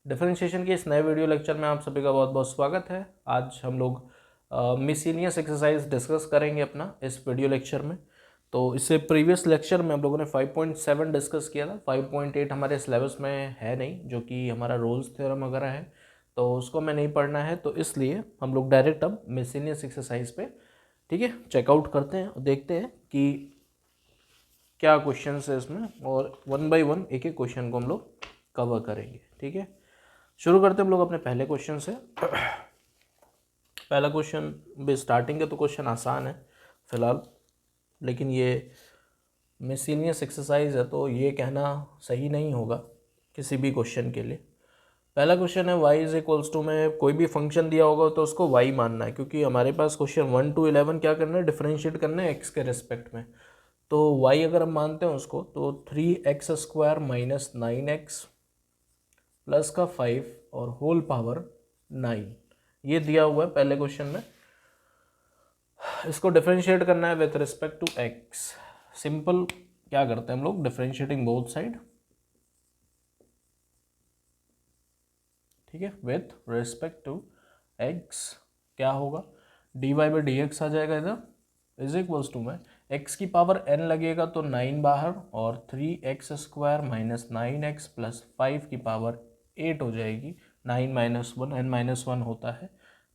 Differentiation के इस नए वीडियो लेक्चर में आप सभी का बहुत बहुत स्वागत है। आज हम लोग मिसलिनियस एक्सरसाइज डिस्कस करेंगे अपना इस वीडियो लेक्चर में। तो इससे प्रीवियस लेक्चर में हम लोगों ने 5.7 डिस्कस किया था। 5.8 हमारे सिलेबस में है नहीं, जो कि हमारा रोल्स थ्योरम वगैरह है, तो उसको हमें नहीं पढ़ना है, तो इसलिए हम लोग डायरेक्ट अब मिसलिनियस एक्सरसाइज पे ठीक है चेकआउट करते हैं और देखते हैं कि क्या क्वेश्चन है इसमें, और वन बाय वन एक एक क्वेश्चन को हम लोग कवर करेंगे। ठीक है, शुरू करते हैं हम लोग अपने पहले क्वेश्चन से। पहला क्वेश्चन भी स्टार्टिंग है तो क्वेश्चन आसान है फिलहाल, लेकिन ये मिसलिनियस एक्सरसाइज है तो ये कहना सही नहीं होगा किसी भी क्वेश्चन के लिए। पहला क्वेश्चन है y इज इक्वल्स टू, में कोई भी फंक्शन दिया होगा तो उसको y मानना है, क्योंकि हमारे पास क्वेश्चन 1 to 11 क्या करना है, डिफरेंशिएट करना है x के रिस्पेक्ट में। तो y अगर हम मानते हैं उसको तो 3x² माइनस 9x प्लस का 5 और होल पावर 9, ये दिया हुआ है पहले क्वेश्चन में। इसको डिफरेंशिएट करना है with respect to x। Simple क्या करते हैं हम लोग, डिफरेंशिएटिंग बोथ साइड, ठीक है, विथ रिस्पेक्ट टू x क्या होगा, dy बाई dx आ जाएगा इधर, इज इक्वल्स टू में x की पावर n लगेगा तो 9 बाहर, और 3x² माइनस 9x प्लस 5 की पावर 8 हो जाएगी। 9 माइनस 1 n माइनस 1 होता है,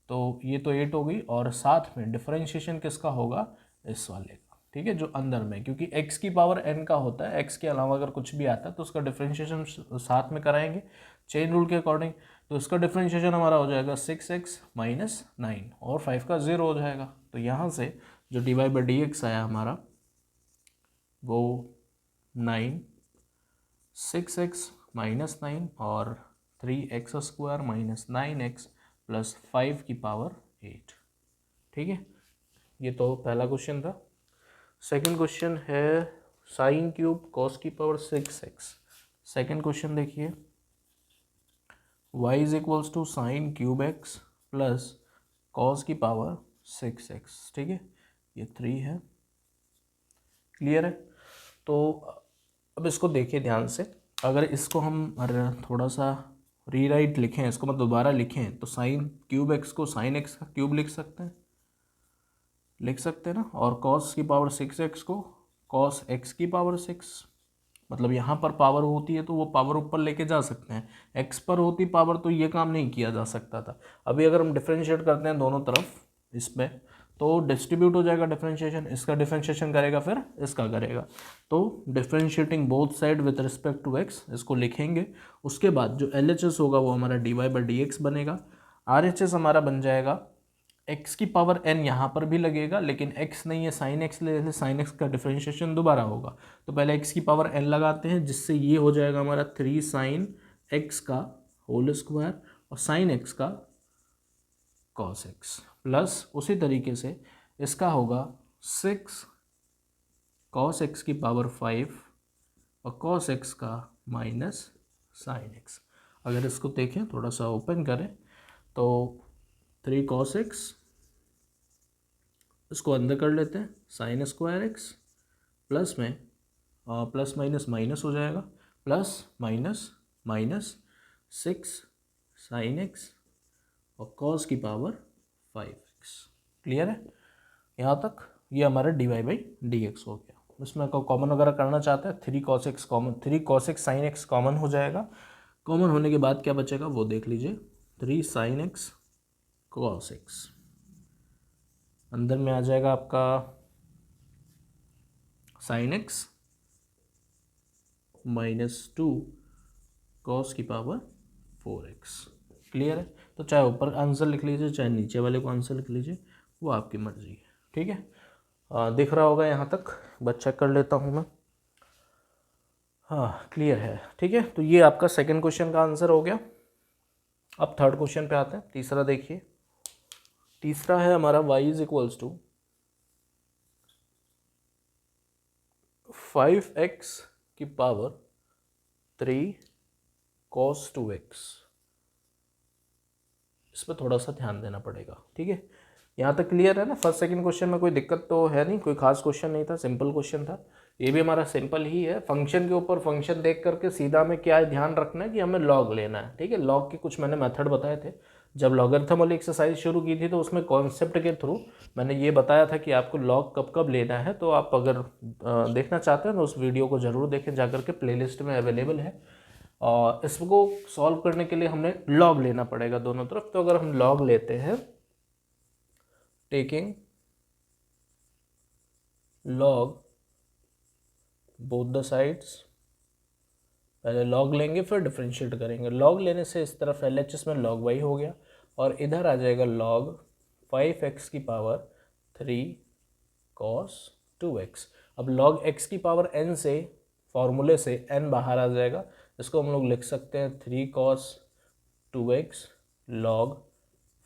तो ये तो 8 हो गई, और साथ में डिफरेंशिएशन किसका होगा, इस वाले का, ठीक है, जो अंदर में, क्योंकि x की पावर n का होता है, x के अलावा अगर कुछ भी आता है तो उसका डिफरेंशिएशन साथ में कराएंगे चेन रूल के अकॉर्डिंग। तो इसका डिफरेंशिएशन हमारा हो जाएगा 6x माइनस 9, और 5 का 0 हो जाएगा। तो यहाँ से जो dy बाई डी एक्स आया हमारा वो 9, 6x माइनस 9 और 3x² माइनस 9x प्लस 5 की पावर 8। ठीक है, ये तो पहला क्वेश्चन था। सेकंड क्वेश्चन है साइन क्यूब कॉस की पावर 6x। सेकंड क्वेश्चन देखिए, y is equals to sine cube x plus cos की पावर 6x। ठीक है, ये 3 है, क्लियर है। तो अब इसको देखिए ध्यान से, अगर इसको हम थोड़ा सा रीराइट लिखें, इसको मतलब दोबारा लिखें, तो साइन क्यूब एक्स को साइन एक्स का क्यूब लिख सकते हैं ना, और कॉस की पावर 6x को कॉस x की पावर 6, मतलब यहाँ पर पावर होती है तो वो पावर ऊपर लेके जा सकते हैं, x पर होती पावर तो ये काम नहीं किया जा सकता था। अभी अगर हम डिफरेंशिएट करते हैं दोनों तरफ इसमें, तो डिस्ट्रीब्यूट हो जाएगा डिफरेंशिएशन, इसका डिफरेंशिएशन करेगा फिर इसका करेगा, तो differentiating both side with respect to x, इसको लिखेंगे। उसके बाद जो LHS होगा वो हमारा dy बाई dx बनेगा। RHS हमारा बन जाएगा x की पावर n, यहाँ पर भी लगेगा लेकिन x नहीं है, साइन एक्स ले, साइन एक्स का डिफरेंशिएशन दोबारा होगा, तो पहले x की पावर n लगाते हैं, जिससे ये हो जाएगा हमारा 3 साइन x का होल स्क्वायर और साइन x का कॉस x, प्लस उसी तरीके से इसका होगा 6 कॉस x की पावर 5 और कॉस x का माइनस साइन x। अगर इसको देखें थोड़ा सा ओपन करें तो 3 कॉस x, इसको अंदर कर लेते हैं, साइन स्क्वायर एक्स प्लस में प्लस माइनस माइनस हो जाएगा, plus minus minus 6 sine x और कॉस की पावर 5x। क्लियर है यहाँ तक, ये हमारा d y by d x हो गया। इसमें कॉमन वगैरह करना चाहते हैं, 3 cos x common, 3 cos x sine x common हो जाएगा। कॉमन होने के बाद क्या बचेगा वो देख लीजिए, 3 साइन एक्स कॉस एक्स, अंदर में आ जाएगा आपका साइन एक्स माइनस 2 कॉस की पावर 4x। क्लियर है, तो चाहे ऊपर आंसर लिख लीजिए चाहे नीचे वाले को आंसर लिख लीजिए, वो आपकी मर्जी है। ठीक है, दिख रहा होगा यहाँ तक, बस चेक कर लेता हूँ मैं। हाँ क्लियर है, ठीक है, तो ये आपका सेकंड क्वेश्चन का आंसर हो गया। अब थर्ड क्वेश्चन पे आते हैं, तीसरा देखिए। तीसरा है हमारा y is equals to 5x की पावर 3 cos 2x। इस पर थोड़ा सा ध्यान देना पड़ेगा। ठीक है, यहाँ तक क्लियर है ना, फर्स्ट सेकंड क्वेश्चन में कोई दिक्कत तो है नहीं, कोई खास क्वेश्चन नहीं था, सिंपल क्वेश्चन था। ये भी हमारा सिंपल ही है। फंक्शन के ऊपर फंक्शन देख करके सीधा में क्या है ध्यान रखना है कि हमें लॉग लेना है, ठीक है। लॉग के कुछ मैंने मेथड बताए थे जब लॉगरिथम वाली एक्सरसाइज शुरू की थी, तो उसमें कॉन्सेप्ट के थ्रू मैंने ये बताया था कि आपको लॉग कब कब लेना है। तो आप अगर देखना चाहते हैं तो उस वीडियो को ज़रूर देखें, जाकर के प्लेलिस्ट में अवेलेबल है। और इसको सॉल्व करने के लिए हमने लॉग लेना पड़ेगा दोनों तरफ। तो अगर हम लॉग लेते हैं, taking log both the sides, पहले लॉग लेंगे फिर डिफरेंशिएट करेंगे। लॉग लेने से इस तरफ LHS में log y हो गया और इधर आ जाएगा log 5x की पावर 3 cos 2x। अब log x की पावर n से, फॉर्मूले से n बाहर आ जाएगा, इसको हम लोग लिख सकते हैं 3 cos 2x log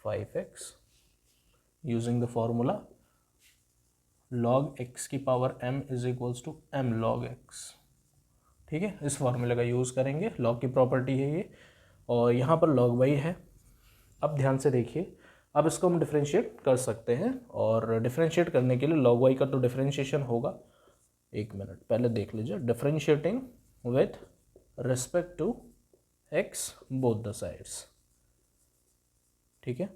5x using the formula log x की power m is equals to m log x। ठीक है, इस फॉर्मूले का यूज़ करेंगे, लॉग की प्रॉपर्टी है ये, और यहाँ पर log y है। अब ध्यान से देखिए, अब इसको हम डिफरेंशिएट कर सकते हैं, और डिफरेंशिएट करने के लिए log y का तो डिफरेंशिएशन होगा। एक मिनट पहले देख लीजिए, differentiating with respect to x both the sides. ठीक है,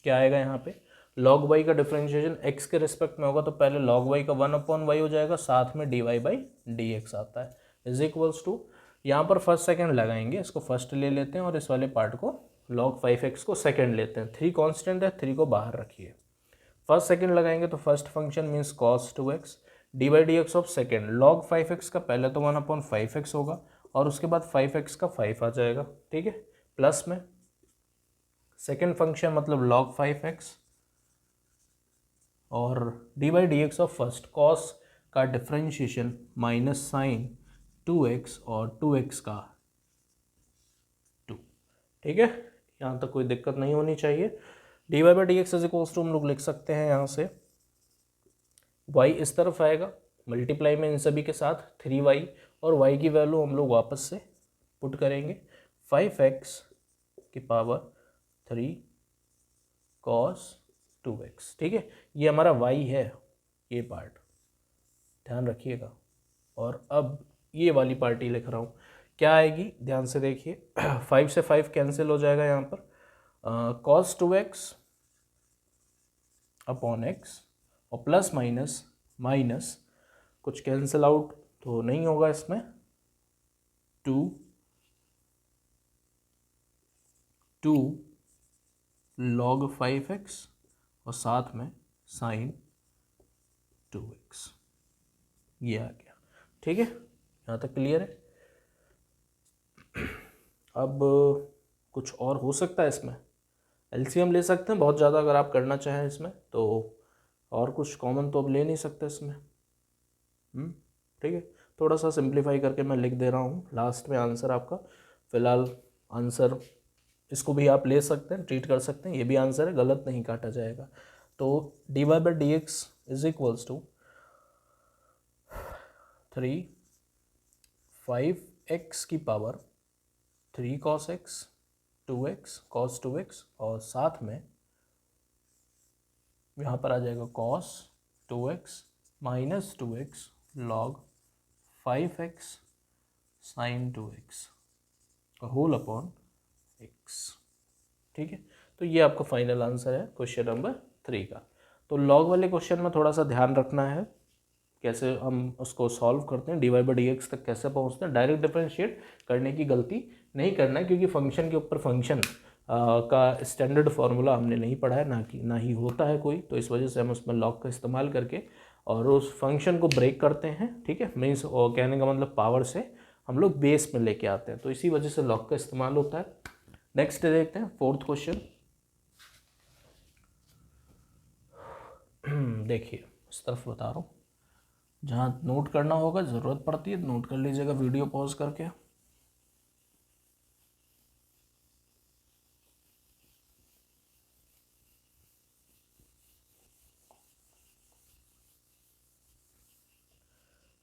क्या आएगा यहाँ पे, log y का डिफरेंशिएशन x के रिस्पेक्ट में होगा तो पहले log y का 1/y हो जाएगा, साथ में dy/dx आता है, इज इक्वल्स टू, यहाँ पर फर्स्ट सेकंड लगाएंगे, इसको फर्स्ट ले लेते हैं और इस वाले पार्ट को log 5x को सेकंड लेते हैं। 3 कांस्टेंट है, 3 को बाहर रखिए, फर्स्ट सेकंड लगाएंगे तो first function means cos 2x dy/dx of second. log 5x का पहले तो 1/5x होगा और उसके बाद 5x का 5 आ जाएगा, ठीक है, प्लस में सेकंड फंक्शन मतलब log 5x और dy/dx ऑफ फर्स्ट, cos का डिफरेंशिएशन माइनस साइन 2x और 2x का 2। ठीक है, यहाँ तक कोई दिक्कत नहीं होनी चाहिए। dy/dx इज इक्वल्स टू हम लोग लिख सकते हैं यहाँ से y इस तरफ आएगा, मल्टीप्लाई में इन सभी के साथ 3y, और y की वैल्यू हम लोग वापस से पुट करेंगे 5x की पावर 3 cos 2x। ठीक है, ये हमारा y है, ये पार्ट ध्यान रखिएगा। और अब ये वाली पार्टी लिख रहा हूँ, क्या आएगी ध्यान से देखिए, 5 से 5 कैंसिल हो जाएगा यहाँ पर, cos 2x अपॉन x, और प्लस माइनस माइनस कुछ कैंसिल आउट तो नहीं होगा इसमें, 2 log 5x और साथ में साइन 2x, ये आ गया। ठीक है, यहाँ तक क्लियर है। अब कुछ और हो सकता है इसमें, LCM ले सकते हैं बहुत ज़्यादा अगर आप करना चाहें इसमें तो, और कुछ कॉमन तो अब ले नहीं सकते इसमें। ठीक है, थोड़ा सा सिंप्लीफाई करके मैं लिख दे रहा हूँ लास्ट में आंसर आपका। फिलहाल आंसर इसको भी आप ले सकते हैं, ट्रीट कर सकते हैं, ये भी आंसर है, गलत नहीं काटा जाएगा। तो dy/dx is equals to 3 5x की power 3 cos x 2x cos 2x, और साथ में यहाँ पर आ जाएगा cos 2x minus 2x log 5x sin 2x whole upon x। ठीक है, तो ये आपका फाइनल आंसर है क्वेश्चन नंबर 3 का। तो लॉग वाले क्वेश्चन में थोड़ा सा ध्यान रखना है, कैसे हम उसको सॉल्व करते हैं, dy/dx तक कैसे पहुंचते हैं। डायरेक्ट डिफरेंशिएट करने की गलती नहीं करना है, क्योंकि फंक्शन के ऊपर फंक्शन का स्टैंडर्ड फार्मूला हमने नहीं पढ़ा है, ना ही होता है कोई, तो इस वजह से हम उसमें लॉग का इस्तेमाल करके और उस फंक्शन को ब्रेक करते हैं। ठीक है, मीन्स कहने का मतलब पावर से हम लोग बेस में लेके आते हैं, तो इसी वजह से लॉग का इस्तेमाल होता है। नेक्स्ट देखते हैं फोर्थ क्वेश्चन। देखिए इस तरफ बता रहा हूँ, जहाँ नोट करना होगा, ज़रूरत पड़ती है नोट कर लीजिएगा वीडियो पॉज करके।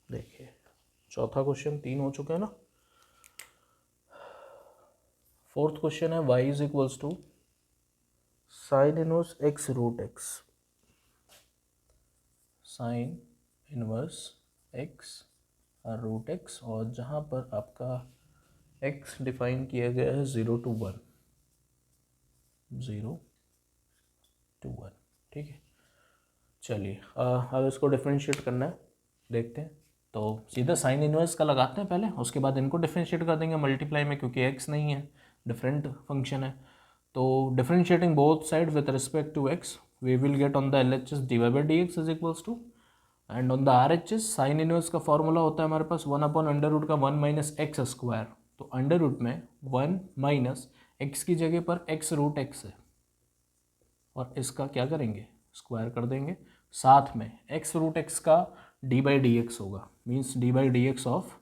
देखिए चौथा क्वेश्चन, 3 हो चुके हैं ना। फोर्थ क्वेश्चन है y is equals to sine inverse x root x, sine inverse x root x, और जहाँ पर आपका एक्स डिफाइन किया गया है 0 to 1, 0 to 1, ठीक है। चलिए अब इसको डिफ्रेंशिएट करना है, देखते हैं। तो सीधा साइन इनवर्स का लगाते हैं पहले, उसके बाद इनको डिफ्रेंशिएट कर देंगे मल्टीप्लाई में, क्योंकि एक्स नहीं है, डिफरेंट फंक्शन है। तो differentiating both side with respect to x, we will get on the LHS dy by dx is equals to, and on the RHS sine inverse का फॉर्मूला होता है हमारे पास 1 अपॉन अंडर रूट का 1 minus x square. तो under root में 1 minus x की जगह पर एक्स रूट एक्स है, और इसका क्या करेंगे, स्क्वायर कर देंगे। साथ में एक्स रूट एक्स का डी बाई डी एक्स होगा, means d by d x of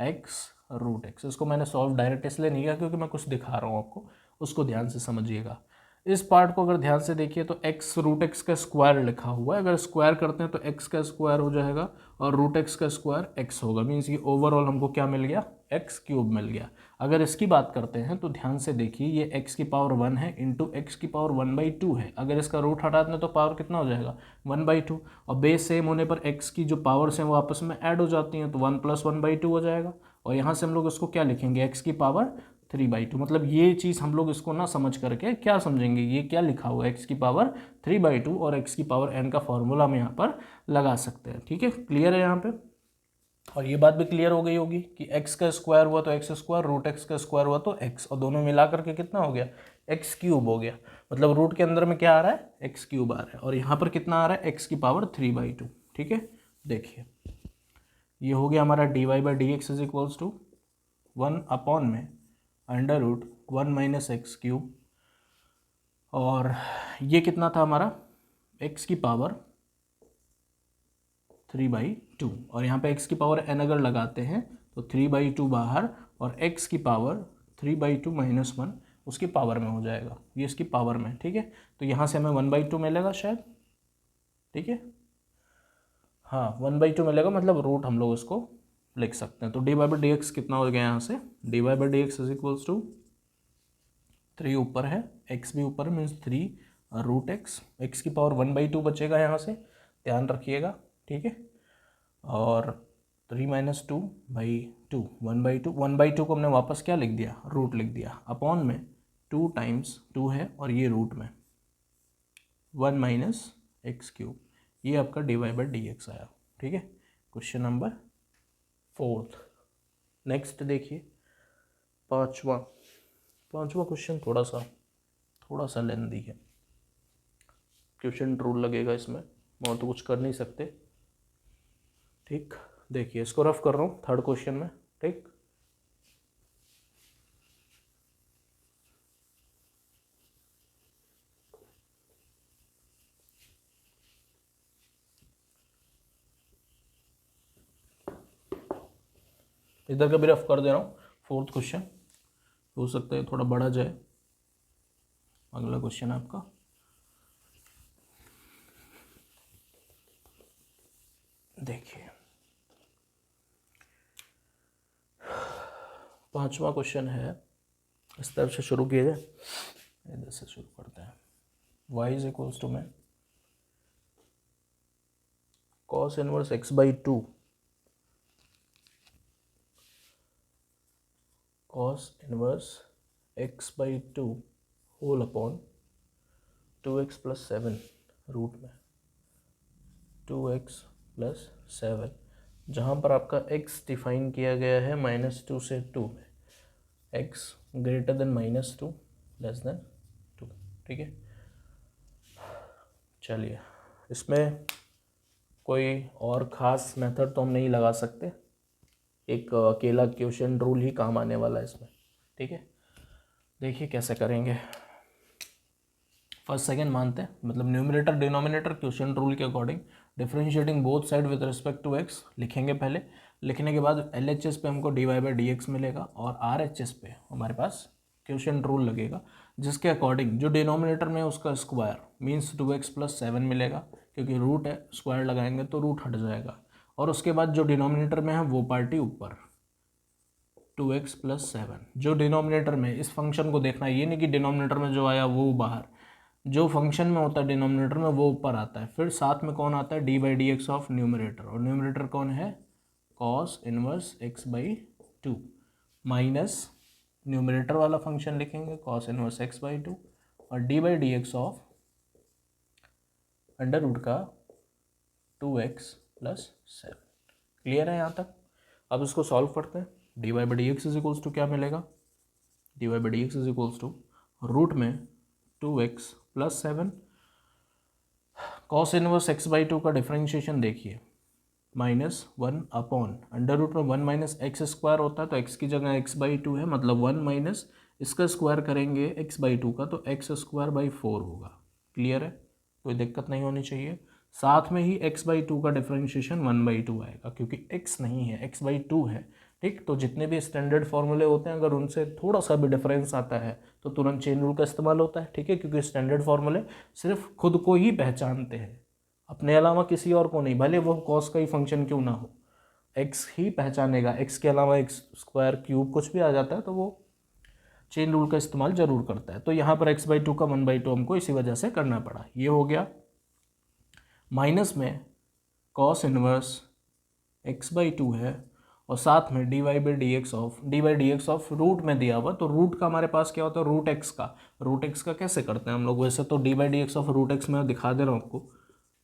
x root x. इसको मैंने सॉल्व डायरेक्ट इसलिए नहीं किया क्योंकि मैं कुछ दिखा रहा हूँ आपको, उसको ध्यान से समझिएगा। इस पार्ट को अगर ध्यान से देखिए तो एक्स रूट एक्स का स्क्वायर लिखा हुआ है, अगर स्क्वायर करते हैं तो एक्स का स्क्वायर हो जाएगा और रूट एक्स का स्क्वायर एक्स होगा, मीन्स ये ओवरऑल हमको क्या मिल गया, एक्स क्यूब मिल गया। अगर इसकी बात करते हैं तो ध्यान से देखिए, ये एक्स की पावर 1 है इंटू एक्स की पावर 1/2 है। अगर इसका रूट हटा दें तो पावर कितना हो जाएगा, 1/2, और बेस सेम होने पर एक्स की जो पावर्स हैं वो आपस में ऐड हो जाती हैं, तो 1 + 1/2 हो जाएगा। और यहाँ से हम लोग इसको क्या लिखेंगे, एक्स की पावर 3/2। मतलब ये चीज़ हम लोग इसको ना समझ करके क्या समझेंगे, ये क्या लिखा हुआ है, एक्स की पावर 3/2 और एक्स की पावर n का फॉर्मूला हम यहाँ पर लगा सकते हैं। ठीक है, क्लियर है यहाँ पे। और ये बात भी क्लियर हो गई होगी कि एक्स का स्क्वायर हुआ तो एक्स स्क्वायर, रूट एक्स का स्क्वायर हुआ तो एक्स, और दोनों मिला करके कितना हो गया, एक्स क्यूब हो गया। मतलब रूट के अंदर में क्या आ रहा है, एक्स क्यूब आ रहा है, और यहाँ पर कितना आ रहा है, एक्स की पावर 3/2। ठीक है, देखिए ये हो गया हमारा dy by d x is equals to 1 upon में under root 1 minus x cube, और ये कितना था हमारा, एक्स की पावर 3/2, और यहाँ पे x की पावर n अगर लगाते हैं तो 3/2 बाहर, और x की पावर 3/2 माइनस 1 उसकी पावर में हो जाएगा, ये इसकी पावर में। ठीक है, तो यहाँ से हमें 1/2 मिलेगा शायद। ठीक है, हाँ 1/2 मिलेगा, मतलब रूट हम लोग उसको लिख सकते हैं। तो dy बाई डी एक्स कितना हो गया यहाँ से, dy by d x is equals to 3 ऊपर है, x भी ऊपर है, मीन्स 3 रूट एक्स की पावर 1/2 बचेगा यहाँ से, ध्यान रखिएगा। ठीक है, और 3 - 2/2, 1/2, 1/2 को हमने वापस क्या लिख दिया, रूट लिख दिया, अपॉन में 2 टाइम्स 2 है और ये रूट में 1 माइनस एक्स क्यूब, ये आपका dy बाई डी एक्स आया। ठीक है, क्वेश्चन नंबर 4। नेक्स्ट देखिए पाँचवा क्वेश्चन थोड़ा सा लेंदी है, क्वेश्चन रूल लगेगा इसमें, मैं तो कुछ कर नहीं सकते। ठीक, देखिए इसको रफ कर रहा हूँ, थर्ड क्वेश्चन में। ठीक, इधर का भी रफ कर दे रहा हूँ। फोर्थ क्वेश्चन हो सकता है थोड़ा बड़ा जाए। अगला क्वेश्चन है आपका, देखिए पांचवा क्वेश्चन है, इस तरफ से शुरू किए जाए, इधर से शुरू करते हैं। y इज इक्वल्स टू में cos inverse x/2, cos inverse x/2 whole upon 2x + 7 root में 2x + 7, जहाँ पर आपका x डिफाइन किया गया है -2 से 2 में, x greater than -2 less than 2। ठीक है, चलिए इसमें कोई और ख़ास मेथड तो हम नहीं लगा सकते, एक अकेला क्वेश्चन रूल ही काम आने वाला है इसमें। ठीक है, देखिए कैसे करेंगे। फर्स्ट सेकंड मानते हैं, मतलब न्यूमरेटर डिनोमिनेटर क्वेश्चन रूल के according differentiating both side with respect to x लिखेंगे पहले। लिखने के बाद LHS पे हमको dy बाई डी एक्स मिलेगा, और RHS पे हमारे पास क्वेश्चन रूल लगेगा, जिसके अकॉर्डिंग जो डिनोमिनेटर में उसका स्क्वायर मीन्स 2x + 7 मिलेगा, क्योंकि रूट है, स्क्वायर लगाएंगे तो रूट हट जाएगा, और उसके बाद जो डिनोमिनेटर में है वो पार्टी ऊपर 2x + 7। जो डिनोमिनेटर में, इस फंक्शन को देखना, ये नहीं कि डिनोमिनेटर में जो आया वो बाहर, जो फंक्शन में होता है डिनोमिनेटर में वो ऊपर आता है। फिर साथ में कौन आता है, d by d x of numerator, और न्यूमरेटर कौन है, cos inverse x by two minus numerator वाला फंक्शन लिखेंगे cos inverse x by two और d by d x of under root का 2x प्लस 7। क्लियर है यहाँ तक? अब इसको सॉल्व करते हैं। D y by d x is equals to क्या मिलेगा? D y by d x is equals to root में 2x plus 7 cos inverse x by two का डिफरेंशिएशन देखिए -1 अपॉन अंडर रूट में 1 माइनस एक्स स्क्वायर होता है तो x की जगह x बाई टू है, मतलब 1 माइनस इसका स्क्वायर करेंगे x बाई टू का तो x स्क्वायर बाई 4 होगा। क्लियर है? कोई दिक्कत नहीं होनी चाहिए। साथ में ही x बाई टू का डिफरेंशिएशन 1 बाई टू आएगा क्योंकि x नहीं है, x बाई टू है। ठीक, तो जितने भी स्टैंडर्ड फॉर्मूले होते हैं अगर उनसे थोड़ा सा भी डिफरेंस आता है तो तुरंत चेन रूल का इस्तेमाल होता है। ठीक है, क्योंकि स्टैंडर्ड फॉर्मूले सिर्फ खुद को ही पहचानते हैं, अपने अलावा किसी और को नहीं, भले वो कॉस का ही फंक्शन क्यों ना हो, एक्स ही पहचानेगा। एक्स के अलावा एक्स स्क्वायर क्यूब कुछ भी आ जाता है तो वो चेन रूल का इस्तेमाल जरूर करता है। तो यहाँ पर एक्स बाई टू का 1 बाई टू हमको इसी वजह से करना पड़ा। ये हो गया माइनस में cos inverse x by two है और साथ में d y by d x of root में दिया हुआ, तो रूट का हमारे पास क्या होता है? रूट एक्स का कैसे करते हैं हम लोग? वैसे तो d by d x of root x में दिखा दे रहा हूँ आपको,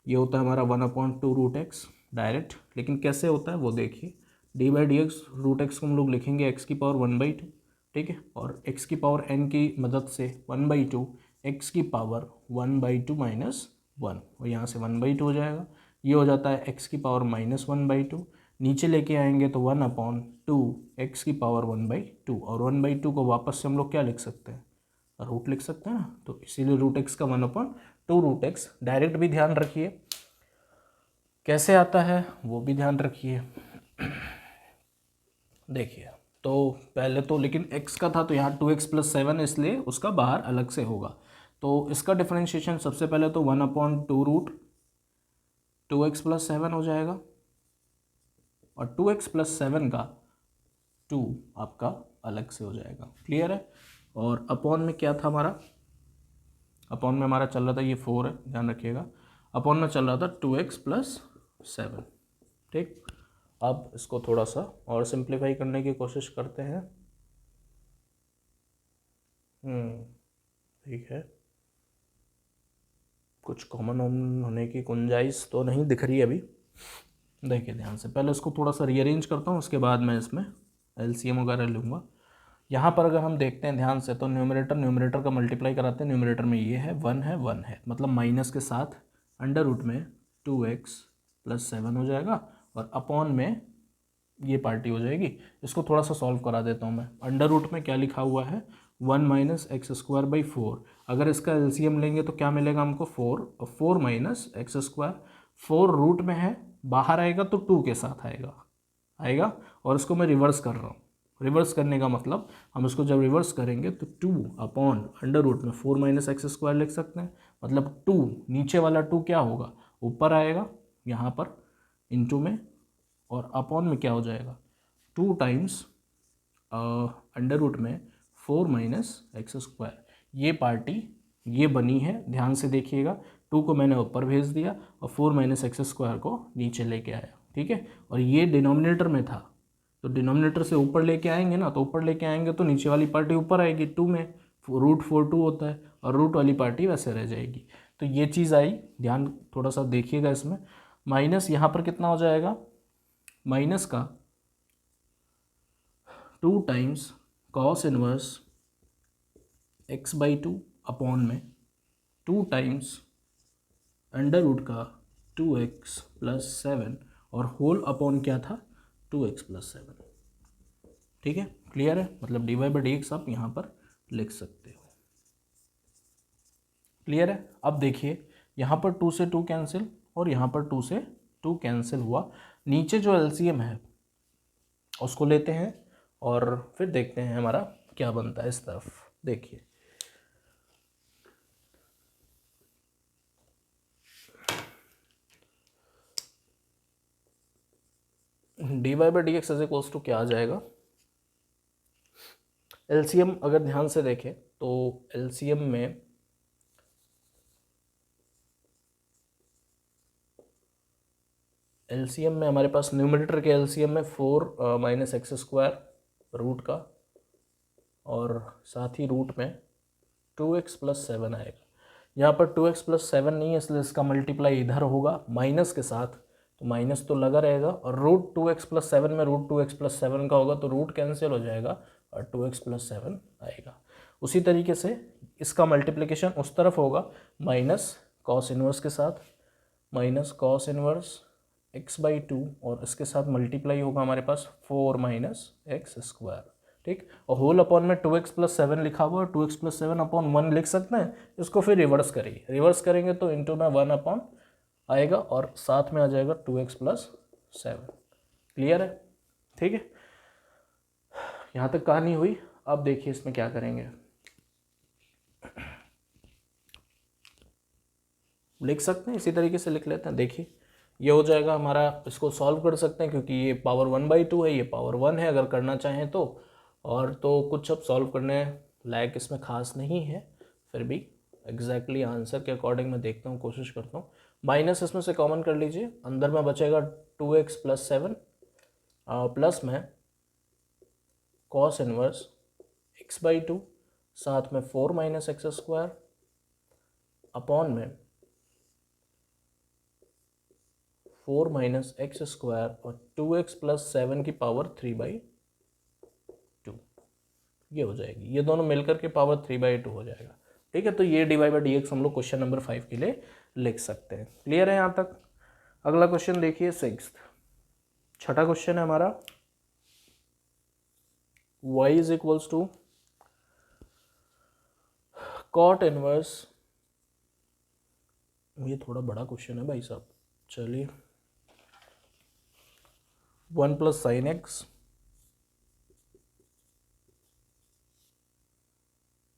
ये होता है हमारा 1/2 रूट एक्स डायरेक्ट, लेकिन कैसे होता है वो देखिए। D by d x root x को हम लोग लिखेंगे एक्स की पावर 1/2, ठीक है, और एक्स की पावर n की मदद से 1/2 एक्स की पावर 1/2 माइनस 1 और यहाँ से 1/2 हो जाएगा। ये हो जाता है एक्स की पावर -1/2, नीचे लेके आएंगे तो 1/2 एक्स की पावर 1/2 और 1/2 को वापस से हम लोग क्या लिख सकते हैं? रूट लिख सकते हैं ना, तो इसीलिए रूट एक्स का 1/2 रूट एक्स। डायरेक्ट भी ध्यान रखिए कैसे आता है वो भी ध्यान रखिए। देखिए तो पहले तो लेकिन x का था तो यहाँ 2x प्लस 7 इसलिए उसका बाहर अलग से होगा। तो इसका डिफरेंशिएशन सबसे पहले तो 1/2 रूट 2x प्लस 7 हो जाएगा और 2x प्लस 7 का 2 आपका अलग से हो जाएगा। क्लियर है? और अपॉन में क्या था हमारा? अपॉन में हमारा चल रहा था ये 4 है, ध्यान रखिएगा। अपॉन में चल रहा था 2x प्लस 7। ठीक, अब इसको थोड़ा सा और सिंप्लीफाई करने की कोशिश करते हैं। ठीक है, कुछ कॉमन होने की गुंजाइश तो नहीं दिख रही अभी। देखिए ध्यान से, पहले इसको थोड़ा सा रीअरेंज करता हूँ, उसके बाद मैं इसमें एलसीएम वगैरह लूँगा। यहाँ पर अगर हम देखते हैं ध्यान से तो न्यूमरेटर का मल्टीप्लाई कराते हैं। न्यूमरेटर में ये है 1 है मतलब माइनस के साथ अंडर रूट में 2x प्लस 7 हो जाएगा और अपॉन में ये पार्टी हो जाएगी। इसको थोड़ा सा सॉल्व करा देता हूँ मैं। अंडर रूट में क्या लिखा हुआ है? 1 माइनस एक्स स्क्वायर बाई 4। अगर इसका एलसीएम लेंगे तो क्या मिलेगा हमको? 4 और 4 माइनस एक्स स्क्वायर। 4 रूट में है, बाहर आएगा तो 2 के साथ आएगा और इसको मैं रिवर्स कर रहा हूँ। रिवर्स करने का मतलब हम इसको जब रिवर्स करेंगे तो 2 अपॉन अंडर रूट में 4 माइनस एक्स स्क्वायर लिख सकते हैं। मतलब 2 नीचे वाला 2 क्या होगा? ऊपर आएगा यहाँ पर इनटू में और अपॉन में क्या हो जाएगा? 2 टाइम्स अंडर रूट में 4 माइनस एक्स स्क्वायर। ये पार्टी ये बनी है, ध्यान से देखिएगा। 2 को मैंने ऊपर भेज दिया और 4 माइनस एक्स स्क्वायर को नीचे लेके आया। ठीक है, और ये डिनोमिनेटर में था तो डिनोमिनेटर से ऊपर लेके आएंगे ना, तो ऊपर लेके आएंगे तो नीचे वाली पार्टी ऊपर आएगी 2 में, रूट 4 2 होता है और रूट वाली पार्टी वैसे रह जाएगी। तो ये चीज़ आई, ध्यान थोड़ा सा देखिएगा इसमें। माइनस यहाँ पर कितना हो जाएगा? माइनस का 2 times cos inverse x by two upon में 2 टाइम्स अंडर रूट का 2x प्लस 7 और होल अपॉन क्या था? 2x plus 7। ठीक है, क्लियर है? मतलब d y by d x आप यहाँ पर लिख सकते हो। क्लियर है? अब देखिए यहाँ पर 2 से 2 कैंसिल और यहाँ पर 2 से 2 कैंसिल हुआ। नीचे जो एलसीएम है उसको लेते हैं और फिर देखते हैं हमारा क्या बनता है। इस तरफ देखिए, d y by d x is equals to क्या आ जाएगा? एलसीएम अगर ध्यान से देखें तो एलसीएम में एलसीएम में हमारे पास न्यूमरेटर के एलसीएम में 4 माइनस एक्स स्क्वायर रूट का, और साथ ही रूट में 2x प्लस 7 आएगा। यहाँ पर 2x प्लस 7 नहीं है, इसलिए इसका मल्टीप्लाई इधर होगा माइनस के साथ, तो माइनस तो लगा रहेगा, और रूट 2x प्लस 7 में रूट 2x प्लस 7 का होगा, तो रूट कैंसिल हो जाएगा और 2x प्लस 7 आएगा। उसी तरीके से इसका मल्टीप्लिकेशन उस तरफ होगा माइनस कॉस इनवर्स के साथ, माइनस कॉस इनवर्स x/2, और इसके साथ मल्टीप्लाई होगा हमारे पास 4 माइनस एक्स स्क्वायर। ठीक, और होल अपॉन में 2x प्लस 7 लिखा हुआ है, 2x प्लस 7 अपॉन 1 लिख सकते हैं। इसको फिर रिवर्स करिए, रिवर्स करेंगे तो इंटू में 1 अपॉन आएगा, और साथ में आ जाएगा 2x प्लस 7। क्लियर है? ठीक है, यहाँ तक कहानी हुई। अब देखिए इसमें क्या करेंगे, लिख सकते हैं इसी तरीके से लिख लेते हैं। देखिए ये हो जाएगा हमारा, इसको सॉल्व कर सकते हैं क्योंकि ये पावर 1/2 है, ये पावर 1 है अगर करना चाहें तो। और तो कुछ अब सॉल्व करने लायक इसमें खास नहीं है, फिर भी एग्जैक्टली आंसर के अकॉर्डिंग मैं देखता हूँ, कोशिश करता हूँ। माइनस इसमें से कॉमन कर लीजिए, अंदर में बचेगा 2x प्लस 7 प्लस में कॉस इनवर्स x/2, साथ में 4 माइनस एक्स स्क्वायर अपॉन में 4 माइनस एक्स स्क्वायर और 2x प्लस 7 की पावर 3/2, ये हो जाएगी। ये दोनों मिलकर के पावर 3/2 हो जाएगा। ठीक है, तो ये dy/dx हम लोग क्वेश्चन नंबर 5 के लिए लिख सकते हैं। क्लियर है यहाँ तक? अगला क्वेश्चन देखिए, 6th, छठा क्वेश्चन है हमारा। y is equals to cot inverse, ये थोड़ा बड़ा क्वेश्चन है भाई साहब, चलिए 1 प्लस साइन एक्स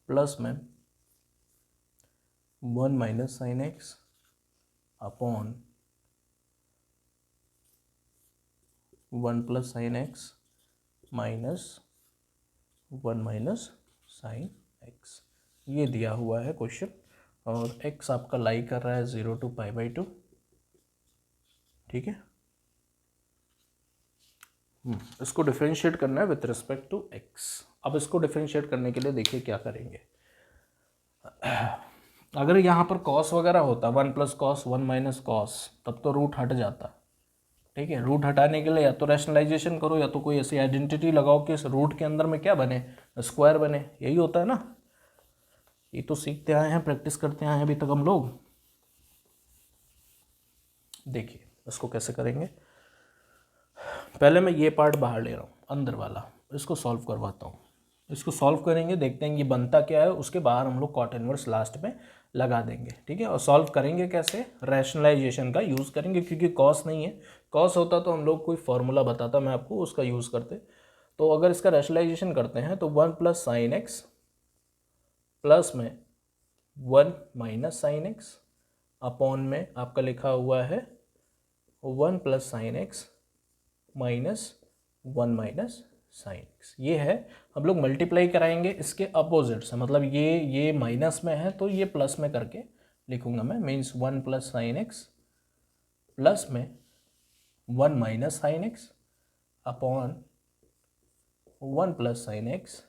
प्लस में 1 minus sine x upon 1 plus sine x minus 1 minus sine x, ये दिया हुआ है क्वेश्चन, और x आपका लाई कर रहा है 0 to π/2। ठीक है, इसको डिफरेंशिएट करना है विथ रिस्पेक्ट टू x। अब इसको डिफरेंशिएट करने के लिए देखिए क्या करेंगे। अगर यहाँ पर कॉस वगैरह होता 1 प्लस कॉस 1 माइनस कॉस, तब तो रूट हट जाता। ठीक है, रूट हटाने के लिए या तो रैशनलाइजेशन करो या तो कोई ऐसी आइडेंटिटी लगाओ कि इस रूट के अंदर में क्या बने, स्क्वायर बने। यही होता है ना, ये तो सीखते आए हैं, प्रैक्टिस करते आए हैं अभी तक हम लोग। देखिए इसको कैसे करेंगे, पहले मैं ये पार्ट बाहर ले रहा हूँ, अंदर वाला, इसको सॉल्व करवाता हूँ। इसको सॉल्व करेंगे, देखते हैं ये बनता क्या है, उसके बाहर हम लोग कॉट इनवर्स लास्ट में लगा देंगे। ठीक है, और सॉल्व करेंगे कैसे, रैशनलाइजेशन का यूज़ करेंगे, क्योंकि कॉस नहीं है। कॉस होता तो हम लोग कोई फॉर्मूला बताता मैं आपको, उसका यूज़ करते। तो अगर इसका रैशनलाइजेशन करते हैं तो 1 प्लस साइन एक्स प्लस में 1 माइनस साइन एक्स अपॉन में आपका लिखा हुआ है 1 plus sine x minus 1 minus sine x. ये है, हम लोग मल्टीप्लाई कराएंगे इसके अपोजिट से, मतलब ये माइनस में है तो ये प्लस में करके लिखूंगा मैं, means 1 plus sine x plus में 1 minus sine x upon 1 plus sine x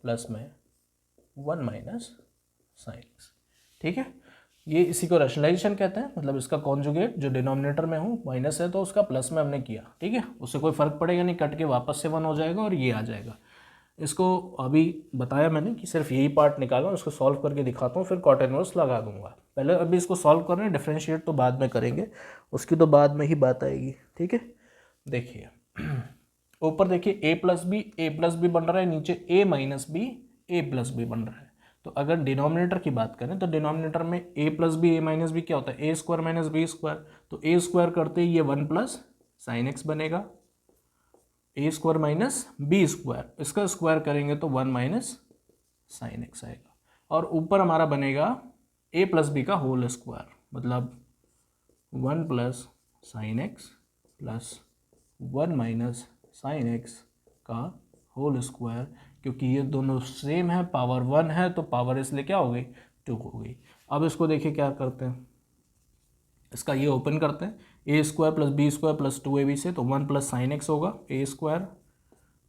plus में 1 माइनस साइन एक्स। ठीक है, ये इसी को रैशनलाइजेशन कहते हैं, मतलब इसका कॉन्जुगेट जो डिनोमिनेटर में हूँ माइनस है तो उसका प्लस में हमने किया। ठीक है, उससे कोई फर्क पड़ेगा नहीं, कट के वापस से 1 हो जाएगा और ये आ जाएगा। इसको अभी बताया मैंने कि सिर्फ यही पार्ट निकाला, उसको सॉल्व करके दिखाता हूँ, फिर कॉट इनवर्स लगा दूंगा। पहले अभी इसको सॉल्व कर रहे हैं, डिफ्रेंशिएट तो बाद में करेंगे, उसकी तो बाद में ही बात आएगी। ठीक है, देखिए ऊपर देखिए a प्लस बी बन रहा है, नीचे a minus b a plus b बन रहा है। तो अगर डिनोमिनेटर की बात करें तो डिनोमिनेटर में a plus b a minus b क्या होता है, a square minus b square. तो a स्क्वायर करते ही ये 1 प्लस साइन एक्स बनेगा, a square minus b square, इसका स्क्वायर करेंगे तो 1 माइनस साइन एक्स आएगा, और ऊपर हमारा बनेगा a प्लस बी का होल स्क्वायर, मतलब 1 plus sine x plus 1 minus sine x का होल स्क्वायर। क्योंकि ये दोनों सेम है, पावर 1 है तो पावर इसलिए क्या हो गई, 2 हो गई। अब इसको देखिए क्या करते हैं, इसका ये ओपन करते हैं, a square plus b square plus 2ab से, तो 1 प्लस साइन एक्स होगा, a square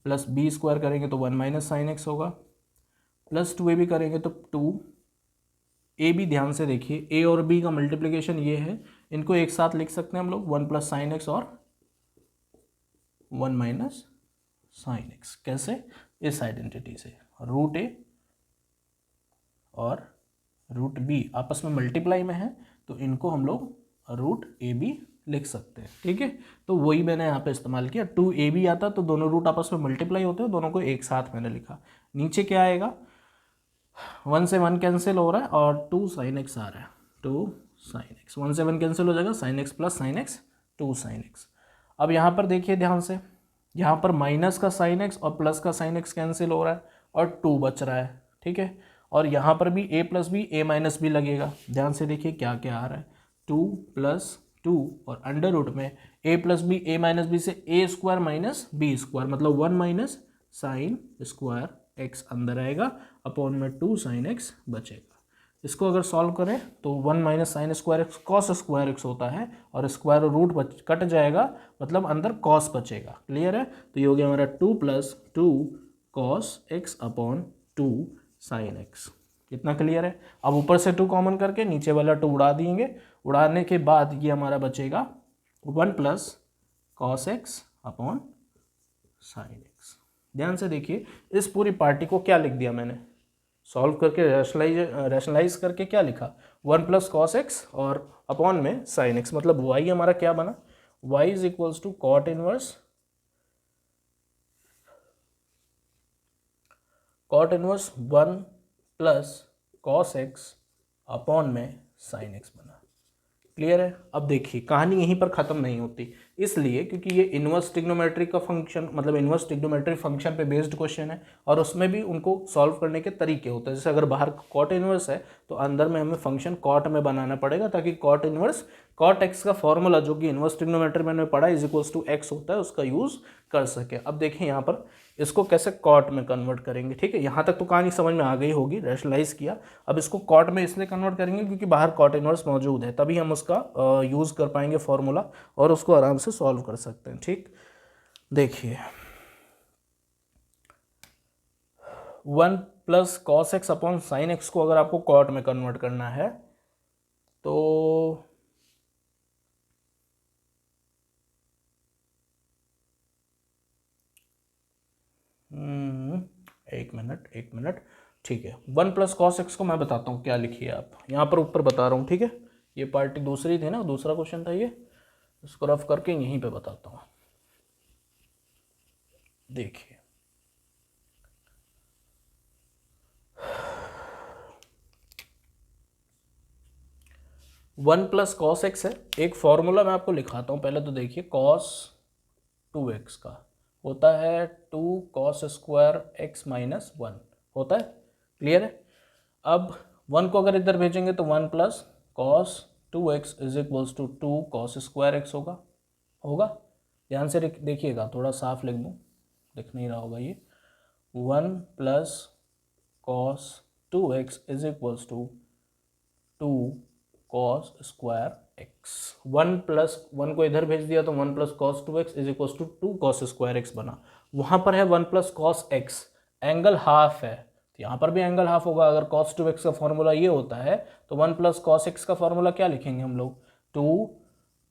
plus b square करेंगे तो 1 माइनस साइन एक्स होगा, प्लस 2ab करेंगे तो 2 ए बी। ध्यान से देखिए, ए और बी का मल्टीप्लिकेशन ये है, इनको एक साथ लिख सकते हैं हम लोग, 1 प्लस साइन एक्स और 1 माइनस साइन एक्स। कैसे? इस आइडेंटिटी से, रूट ए और रूट बी आपस में मल्टीप्लाई में है, तो इनको हम लोग रूट ए बी लिख सकते हैं। ठीक है, तो वही मैंने यहाँ पे इस्तेमाल किया। 2ab आता तो दोनों रूट आपस में मल्टीप्लाई होते हैं, दोनों को एक साथ मैंने लिखा। नीचे क्या आएगा, 1 से 1 कैंसिल हो रहा है और 2 साइन एक्स आ रहा है, 2 साइन एक्स, 1 से 1 कैंसिल हो जाएगा, sine x plus sine x 2 sine x. अब यहाँ पर देखिए ध्यान से, यहाँ पर माइनस का साइन एक्स और प्लस का साइन एक्स कैंसिल हो रहा है और 2 बच रहा है। ठीक है, और यहाँ पर भी a plus b a minus b लगेगा। ध्यान से देखिए क्या क्या आ रहा है, 2 प्लस 2 और अंडर रूट में a plus b a minus b से a square minus b square, मतलब 1 माइनस साइन स्क्वायर एक्स अंदर आएगा, अपॉन में 2 साइन एक्स बचेगा। इसको अगर सॉल्व करें तो 1 minus sign square x cos square x होता है, और स्क्वायर और रूट कट जाएगा, मतलब अंदर कॉस बचेगा। क्लियर है? तो ये हो गया हमारा 2 plus 2 cos x upon 2 sine x. कितना क्लियर है? अब ऊपर से 2 कॉमन करके नीचे वाला 2 उड़ा देंगे, उड़ाने के बाद ये हमारा बचेगा 1 plus cos x upon sine x. ध्यान से देखिए, इस पूरी पार्टी को क्या लिख दिया मैंने, सॉल्व करके रैशनलाइज करके क्या लिखा, 1 प्लस कॉस एक्स और अपॉन में साइन एक्स, मतलब y हमारा क्या बना, y is equals to cot inverse 1 plus cos x upon में साइन एक्स बना। क्लियर है? अब देखिए कहानी यहीं पर ख़त्म नहीं होती, इसलिए क्योंकि ये इन्वर्स ट्रिग्नोमेट्री का फंक्शन, मतलब इन्वर्स ट्रिग्नोमेट्री फंक्शन पे बेस्ड क्वेश्चन है, और उसमें भी उनको सॉल्व करने के तरीके होते हैं। जैसे अगर बाहर कॉट इन्वर्स है तो अंदर में हमें फंक्शन कॉट में बनाना पड़ेगा, ताकि कॉट इन्वर्स कॉट एक्स का फॉर्मूला जो कि इन्वर्स ट्रिग्नोमेट्री में मैंने पढ़ा इज इक्वल्स टू एक्स होता है, उसका यूज़ कर सके। अब देखिए यहाँ पर इसको कैसे कॉट में कन्वर्ट करेंगे। ठीक है, यहाँ तक तो कहानी समझ में आ गई होगी, रैशनलाइज किया। अब इसको कॉट में इसलिए कन्वर्ट करेंगे क्योंकि बाहर कॉट इनवर्स मौजूद है, तभी हम उसका यूज़ कर पाएंगे फॉर्मूला, और उसको आराम से सॉल्व कर सकते हैं। ठीक, देखिए 1 plus cos x upon sine x को अगर आपको कॉट में कन्वर्ट करना है तो एक मिनट। ठीक है, 1 प्लस कॉस एक्स को मैं बताता हूँ क्या लिखिए आप, यहाँ पर ऊपर बता रहा हूँ। ठीक है, ये पार्टी दूसरी थी ना, दूसरा क्वेश्चन था ये, इसको रफ करके यहीं पे बताता हूँ। देखिए 1 प्लस कॉस एक्स है, एक फॉर्मूला मैं आपको लिखाता हूँ पहले। तो देखिए कॉस 2x का होता है 2 कॉस स्क्वायर एक्स माइनस 1 होता है। क्लियर है? अब 1 को अगर इधर भेजेंगे तो 1 plus cos 2x is equals to 2 cos square x होगा। ध्यान से देखिएगा, थोड़ा साफ लिख दूँ, दिख नहीं रहा होगा ये। 1 plus cos 2x is equals to 2 cos square x. 1 plus 1 को इधर भेज दिया तो 1 plus cos 2x is equals to 2 cos square x बना। वहाँ पर है 1 plus cos x, angle half है, तो यहाँ पर भी एंगल हाफ होगा। अगर कॉस 2x का फॉर्मूला ये होता है तो 1 प्लस कॉस एक्स का फॉर्मूला क्या लिखेंगे हम लोग, 2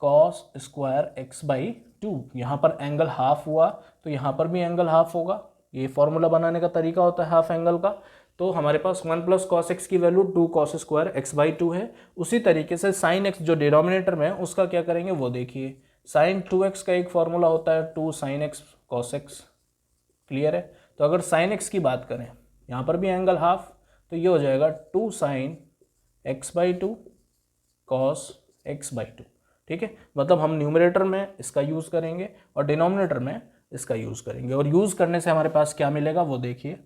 कॉस स्क्वायर एक्स बाई 2। यहाँ पर एंगल हाफ हुआ तो यहाँ पर भी एंगल हाफ होगा। ये फॉर्मूला बनाने का तरीका होता है हाफ एंगल का। तो हमारे पास 1 प्लस कॉस एक्स की value 2 cos square x by 2 है। उसी तरीके से साइन एक्स जो डिनोमिनेटर में है उसका क्या करेंगे वो देखिए। साइन 2x का एक फॉर्मूला होता है 2 sine x cos x. Clear है? तो अगर साइन एक्स की बात करें, यहाँ पर भी एंगल हाफ, तो ये हो जाएगा 2 sine x by 2 cos x by 2। ठीक है, मतलब हम न्यूमरेटर में इसका यूज़ करेंगे और डिनोमिनेटर में इसका यूज़ करेंगे, और यूज़ करने से हमारे पास क्या मिलेगा वो देखिए।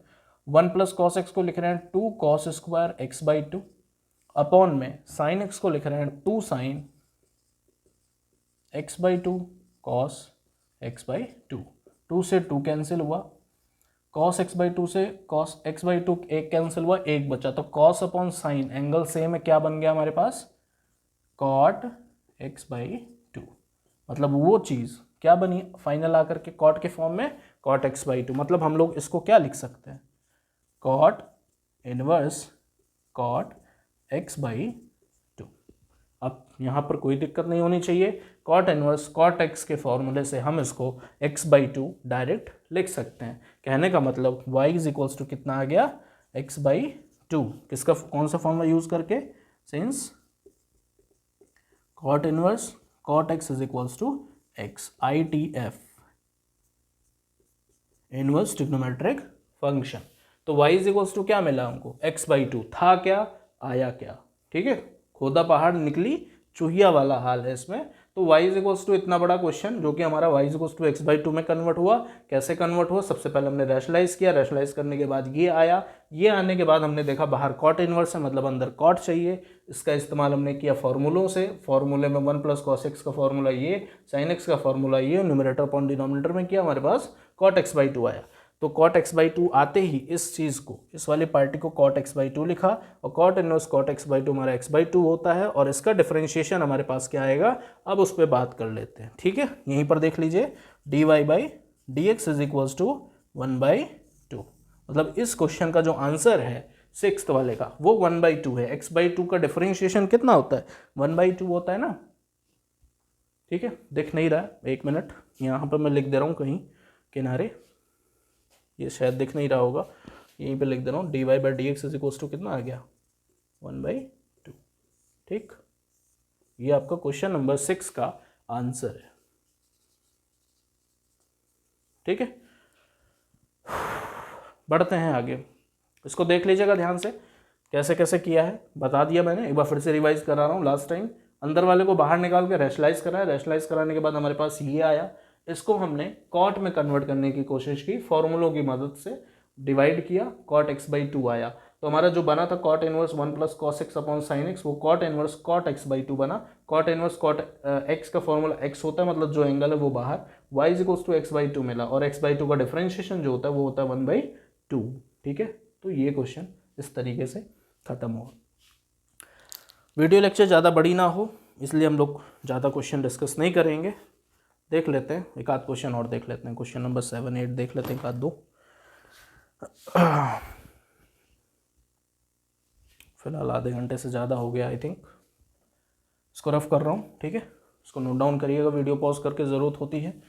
1 प्लस कॉस एक्स को लिख रहे हैं 2 cos square x by 2, upon में साइन एक्स को लिख रहे हैं 2 sine x by 2 cos x by 2। 2 से 2 कैंसिल हुआ, कॉस एक्स बाई 2 से कॉस एक्स बाई 2 एक कैंसिल हुआ, एक बचा, तो cos upon sine angle same है, क्या बन गया हमारे पास, कॉट एक्स बाई 2। मतलब वो चीज़ क्या बनी फाइनल आकर के कॉट के फॉर्म में, कॉट एक्स बाई टू। मतलब हम लोग इसको क्या लिख सकते हैं, cot inverse cot x by two. अब यहाँ पर कोई दिक्कत नहीं होनी चाहिए, कॉट इनवर्स कॉट एक्स के फॉर्मूले से हम इसको एक्स बाई टू डायरेक्ट लिख सकते हैं। कहने का मतलब y इज इक्वल्स टू कितना आ गया, एक्स बाई टू। किसका, कौन सा फॉर्मूला यूज करके, since cot inverse cot x is equals to x, ITF inverse trigonometric function. तो y इज इक्वल्स टू क्या मिला हमको, एक्स बाई टू। था क्या, आया क्या, ठीक है, खोदा पहाड़ निकली चूहिया वाला हाल है इसमें। तो y इज इक्वल्स टू इतना बड़ा क्वेश्चन जो कि हमारा y is equals to x by two में कन्वर्ट हुआ। कैसे कन्वर्ट हुआ, सबसे पहले हमने रैशनलाइज किया, रैशनलाइज करने के बाद ये आया, ये आने के बाद हमने देखा बाहर कॉट इनवर्स है, मतलब अंदर कॉट चाहिए। इसका इस्तेमाल हमने किया फॉर्मूलों से, फॉर्मूले में 1 प्लस कॉस एक्स का फॉर्मूला ये, साइन एक्स का फॉर्मूला ये, न्यूमरेटर अपॉन डिनोमिनेटर में किया, हमारे पास कॉट एक्स बाई टू आया। तो कॉट एक्स बाई टू आते ही इस चीज़ को, इस वाली पार्टी को कॉट एक्स बाई टू लिखा, और cot inverse cot x by two हमारा एक्स बाई टू होता है, और इसका डिफरेंशिएशन हमारे पास क्या आएगा, अब उस पर बात कर लेते हैं। ठीक है, यहीं पर देख लीजिए, d y by d x is equals to 1/2। मतलब इस क्वेश्चन का जो आंसर है सिक्स्थ वाले का वो 1/2 है। एक्स बाई टू का डिफरेंशिएशन कितना होता है, 1/2 होता है ना। ठीक है, दिख नहीं रहा है, एक मिनट, यहाँ पर मैं लिख दे रहा हूँ कहीं किनारे, ये शायद दिख नहीं रहा होगा, यहीं पे लिख दे रहा हूँ, d y by d x is equals to कितना आ गया, 1/2। ठीक, ये आपका क्वेश्चन नंबर 6 का आंसर है। ठीक है, बढ़ते हैं आगे, इसको देख लीजिएगा ध्यान से कैसे कैसे किया है, बता दिया मैंने, एक बार फिर से रिवाइज करा रहा हूँ। लास्ट टाइम अंदर वाले को बाहर निकाल के रैशनलाइज करा है, रैशनलाइज कराने के बाद हमारे पास ये आया, इसको हमने कॉट में कन्वर्ट करने की कोशिश की, फॉर्मूलों की मदद से डिवाइड किया, कॉट एक्स बाई टू आया। तो हमारा जो बना था cot inverse 1 plus cos x upon sine x, वो cot inverse cot x by two बना। कॉट इनवर्स कॉट एक्स का फॉर्मूला एक्स होता है, मतलब जो एंगल है वो बाहर, y is equals to x by two मिला, और एक्स बाई टू का डिफरेंशिएशन जो होता है वो होता है 1/2। ठीक है, तो ये क्वेश्चन इस तरीके से खत्म हुआ। वीडियो लेक्चर ज़्यादा बड़ी ना हो इसलिए हम लोग ज़्यादा क्वेश्चन डिस्कस नहीं करेंगे, देख लेते हैं एक आध क्वेश्चन और देख लेते हैं, क्वेश्चन नंबर 7, 8 देख लेते हैं, एक आध दो। फिलहाल आधे घंटे से ज़्यादा हो गया आई थिंक, इसको रफ कर रहा हूँ। ठीक है, इसको नोट डाउन करिएगा, वीडियो पॉज करके ज़रूरत होती है,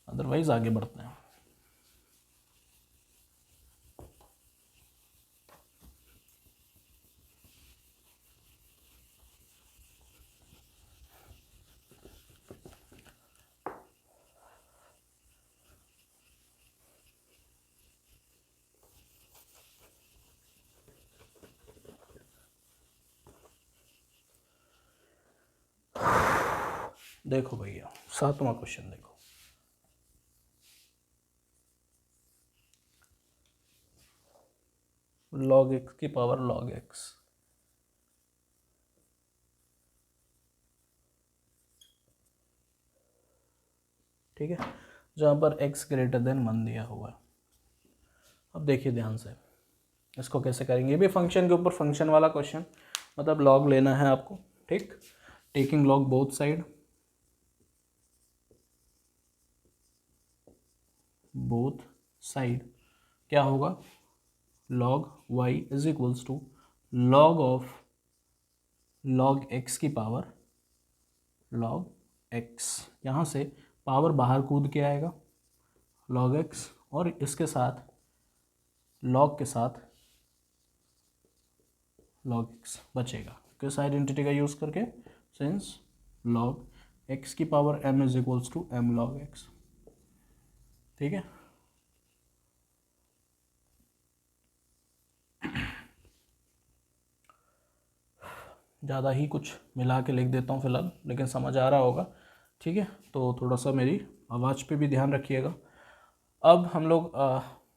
अदरवाइज़ आगे बढ़ते हैं। देखो भैया 7वां क्वेश्चन देखो, log x की पावर log x। ठीक है, जहाँ पर x ग्रेटर देन 1 दिया हुआ है। अब देखिए ध्यान से इसको कैसे करेंगे, ये भी फंक्शन के ऊपर फंक्शन वाला क्वेश्चन, मतलब log लेना है आपको। ठीक, taking log both side, both side क्या होगा, log y is equals to log of log x की पावर log x, यहाँ से पावर बाहर कूद के आएगा log x, और इसके साथ log के साथ log x बचेगा, किस आइडेंटिटी का यूज़ करके, सिंस log x की power m is equals to m log x। ठीक है, ज़्यादा ही कुछ मिला के लिख देता हूँ फिलहाल, लेकिन समझ आ रहा होगा। ठीक है, तो थोड़ा सा मेरी आवाज़ पे भी ध्यान रखिएगा। अब हम लोग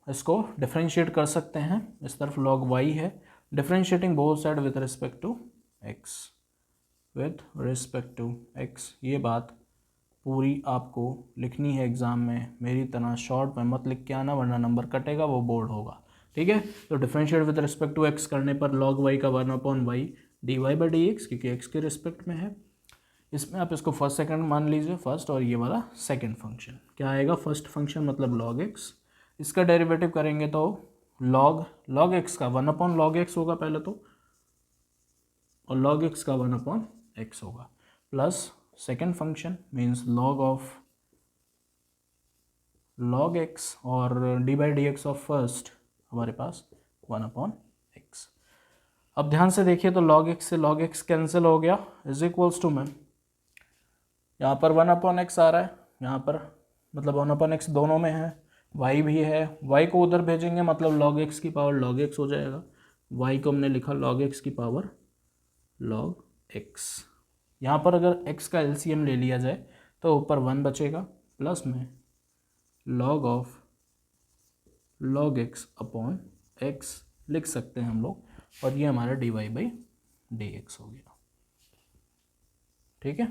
इसको डिफरेंशिएट कर सकते हैं, इस तरफ log y है, differentiating both side with respect to x, with respect to x। ये बात पूरी आपको लिखनी है एग्ज़ाम में, मेरी तरह शॉर्ट में मत लिख के आना वरना नंबर कटेगा, वो बोर्ड होगा। ठीक है, तो differentiate with respect to x करने पर log y का 1/y dy by d x, क्योंकि x के रिस्पेक्ट में है, इसमें आप इसको फर्स्ट सेकंड मान लीजिए, फर्स्ट, और ये वाला सेकंड फंक्शन क्या आएगा, फर्स्ट फंक्शन मतलब log x, इसका डेरिवेटिव करेंगे तो log x का 1/log x होगा पहले तो, और log x का 1/x होगा, plus second function means log x और d/dx ऑफ फर्स्ट हमारे पास 1/x। अब ध्यान से देखिए तो log x से log x कैंसिल हो गया, इज इक्वल्स टू, मैम यहाँ पर 1/x आ रहा है, यहाँ पर मतलब 1/x दोनों में है, y भी है, y को उधर भेजेंगे मतलब log x की पावर log x हो जाएगा, y को हमने लिखा log x की पावर log x। यहाँ पर अगर x का LCM ले लिया जाए तो ऊपर 1 बचेगा, प्लस में log x अपॉन x लिख सकते हैं हम लोग, और ये हमारा dy/dx हो गया। ठीक है,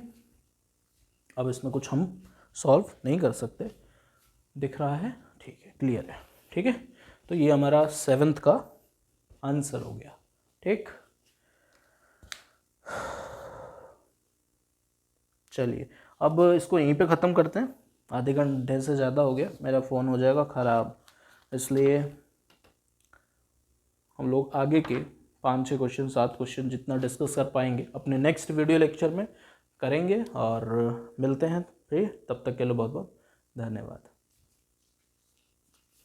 अब इसमें कुछ हम सॉल्व नहीं कर सकते, दिख रहा है, ठीक है, क्लियर है, ठीक है। तो ये हमारा 7th का आंसर हो गया। ठीक, चलिए अब इसको यहीं पे ख़त्म करते हैं, आधे घंटे से ज़्यादा हो गया, मेरा फ़ोन हो जाएगा ख़राब, इसलिए हम लोग आगे के 5-6 क्वेश्चन 7 क्वेश्चन जितना डिस्कस कर पाएंगे अपने नेक्स्ट वीडियो लेक्चर में करेंगे, और मिलते हैं फिर, तब तक के लिए बहुत बहुत धन्यवाद।